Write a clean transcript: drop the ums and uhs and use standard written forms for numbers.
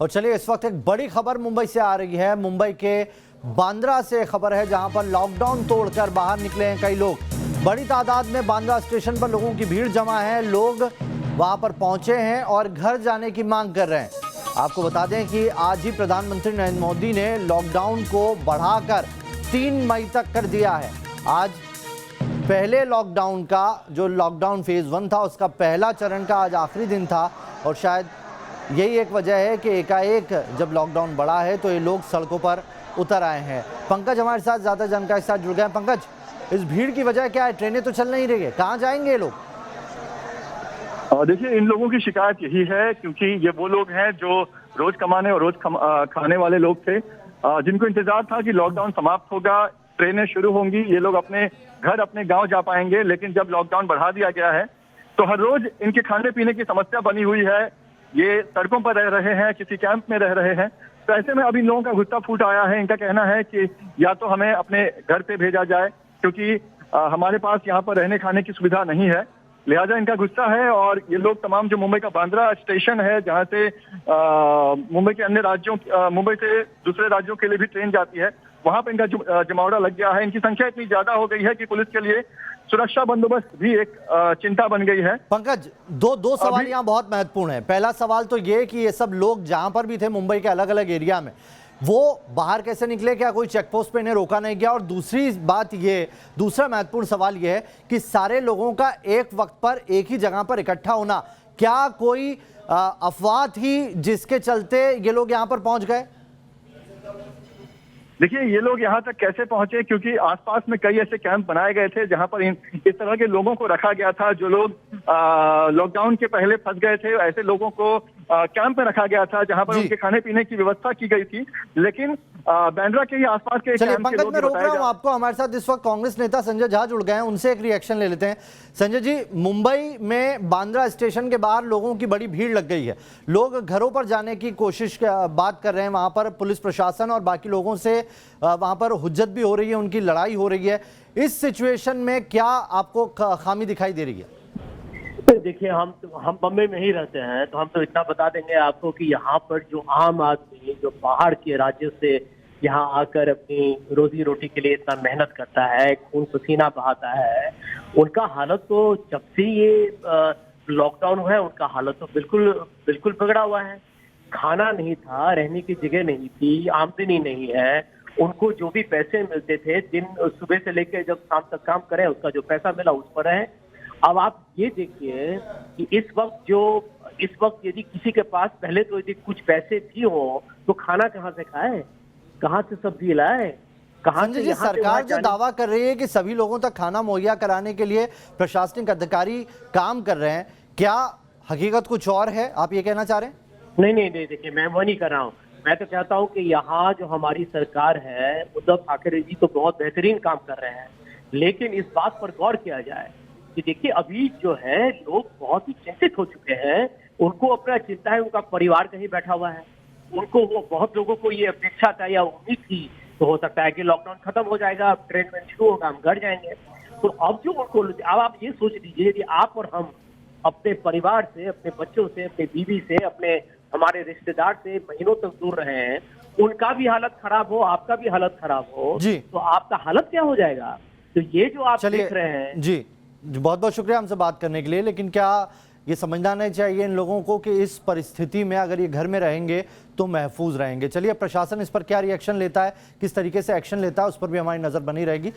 और चलिए इस वक्त एक बड़ी खबर मुंबई से आ रही है। मुंबई के बांद्रा से खबर है, जहां पर लॉकडाउन तोड़कर बाहर निकले हैं कई लोग। बड़ी तादाद में बांद्रा स्टेशन पर लोगों की भीड़ जमा है। लोग वहां पर पहुंचे हैं और घर जाने की मांग कर रहे हैं। आपको बता दें कि आज ही प्रधानमंत्री नरेंद्र मोदी ने लॉकडाउन को बढ़ाकर 3 मई तक कर दिया है। आज पहले लॉकडाउन का जो लॉकडाउन फेज 1 था, उसका पहला चरण का आज आखिरी दिन था। और शायद यही एक वजह है कि एकाएक जब लॉकडाउन बढ़ा है तो ये लोग सड़कों पर उतर आए हैं। पंकज हमारे साथ ज़्यादा जानकारी के साथ जुड़ गए हैं। पंकज, इस भीड़ की वजह क्या है? ट्रेनें तो चल नहीं रही है, कहाँ जाएंगे ये लोग? देखिए, इन लोगों की शिकायत यही है क्योंकि ये वो लोग हैं जो रोज कमाने और रोज खाने वाले लोग थे, जिनको इंतजार था कि लॉकडाउन समाप्त होगा, ट्रेनें शुरू होंगी, ये लोग अपने घर अपने गांव जा पाएंगे। लेकिन जब लॉकडाउन बढ़ा दिया गया है तो हर रोज इनके खाने पीने की समस्या बनी हुई है। ये सड़कों पर रह रहे हैं, किसी कैंप में रह रहे हैं। तो ऐसे में अभी लोगों का गुस्सा फूट आया है। इनका कहना है कि या तो हमें अपने घर पे भेजा जाए, क्योंकि हमारे पास यहाँ पर रहने खाने की सुविधा नहीं है। लिहाजा इनका गुस्सा है। और ये लोग तमाम, जो मुंबई का बांद्रा स्टेशन है, जहाँ से मुंबई के अन्य राज्यों, मुंबई से दूसरे राज्यों के लिए भी ट्रेन जाती है, वहां पर इनका जमावड़ा लग गया है। इनकी संख्या इतनी ज्यादा हो गई है कि पुलिस के लिए सुरक्षा बंदोबस्त भी एक चिंता बन गई है। पंकज, दो सवाल यहाँ बहुत महत्वपूर्ण है। पहला सवाल तो ये कि ये सब लोग जहां पर भी थे मुंबई के अलग अलग एरिया में, वो बाहर कैसे निकले? क्या कोई चेक पोस्ट पे इन्हें रोका नहीं गया? और दूसरा महत्वपूर्ण सवाल ये है कि सारे लोगों का एक वक्त पर एक ही जगह पर इकट्ठा होना, क्या कोई अफवाह थी जिसके चलते ये लोग यहाँ पर पहुंच गए? देखिए, ये लोग यहाँ तक कैसे पहुंचे, क्योंकि आसपास में कई ऐसे कैंप बनाए गए थे जहां पर इस तरह के लोगों को रखा गया था। जो लोग लॉकडाउन के पहले फंस गए थे, ऐसे लोगों को कैंप में रखा गया था जहां पर उनके खाने पीने की व्यवस्था की गई थी। लेकिन बांद्रा के ही आसपास के चलिए पंकज, मैं रोक रहा हूं आपको। हमारे साथ इस वक्त कांग्रेस नेता संजय झा जुड़ गए हैं, उनसे एक रिएक्शन ले लेते हैं। संजय जी, मुंबई में बांद्रा स्टेशन के बाहर लोगों की बड़ी भीड़ लग गई है। लोग घरों पर जाने की कोशिश बात कर रहे हैं। वहां पर पुलिस प्रशासन और बाकी लोगों से वहां पर हुज्जत भी हो रही है, उनकी लड़ाई हो रही है। इस सिचुएशन में क्या आपको खामी दिखाई दे रही है? देखिए, हम बम्बई में ही रहते हैं, तो हम तो इतना बता देंगे आपको कि यहाँ पर जो आम आदमी जो बाहर के राज्यों से यहाँ आकर अपनी रोजी रोटी के लिए इतना मेहनत करता है, खून पसीना बहाता है, उनका हालत तो जब से ये लॉकडाउन हुआ है, उनका हालत तो बिल्कुल बिगड़ा हुआ है। खाना नहीं था, रहने की जगह नहीं थी, आमदनी नहीं है। उनको जो भी पैसे मिलते थे, दिन सुबह से लेकर जब शाम तक काम करें, उसका जो पैसा मिला उस पर है। अब आप ये देखिए कि इस वक्त यदि किसी के पास पहले तो यदि कुछ पैसे भी हो तो खाना कहाँ से खाए, कहाँ से सब्जी लाए, कहाँ से? सरकार जो दावा कर रही है कि सभी लोगों तक खाना मुहैया कराने के लिए प्रशासनिक अधिकारी काम कर रहे हैं, क्या हकीकत कुछ और है? आप ये कहना चाह रहे हैं? नहीं, देखिए, मैं वो नहीं कर रहा हूँ। मैं तो चाहता हूँ कि यहाँ जो हमारी सरकार है, उद्धव ठाकरे जी तो बहुत बेहतरीन काम कर रहे हैं, लेकिन इस बात पर गौर किया जाए कि देखिए, अभी जो है लोग बहुत ही चिंतित हो चुके हैं। उनको अपना चिंता है, उनका परिवार कहीं बैठा हुआ है। उनको वो बहुत लोगों को ये अपेक्षा था या उम्मीद थी, तो हो सकता है कि लॉकडाउन खत्म हो जाएगा, अब ट्रेन में शुरू होगा, हम घर जाएंगे। तो अब जो उनको, अब आप ये सोच लीजिए, यदि आप और हम अपने परिवार से, अपने बच्चों से, अपने बीवी से, अपने हमारे रिश्तेदार से महीनों तक दूर रहे हैं, उनका भी हालत खराब हो, आपका भी हालत खराब हो, तो आपका हालत क्या हो जाएगा? तो ये जो आप देख रहे हैं। जी, बहुत बहुत शुक्रिया हमसे बात करने के लिए। लेकिन क्या ये समझना नहीं चाहिए इन लोगों को कि इस परिस्थिति में अगर ये घर में रहेंगे तो महफूज रहेंगे? चलिए, प्रशासन इस पर क्या रिएक्शन लेता है, किस तरीके से एक्शन लेता है, उस पर भी हमारी नजर बनी रहेगी।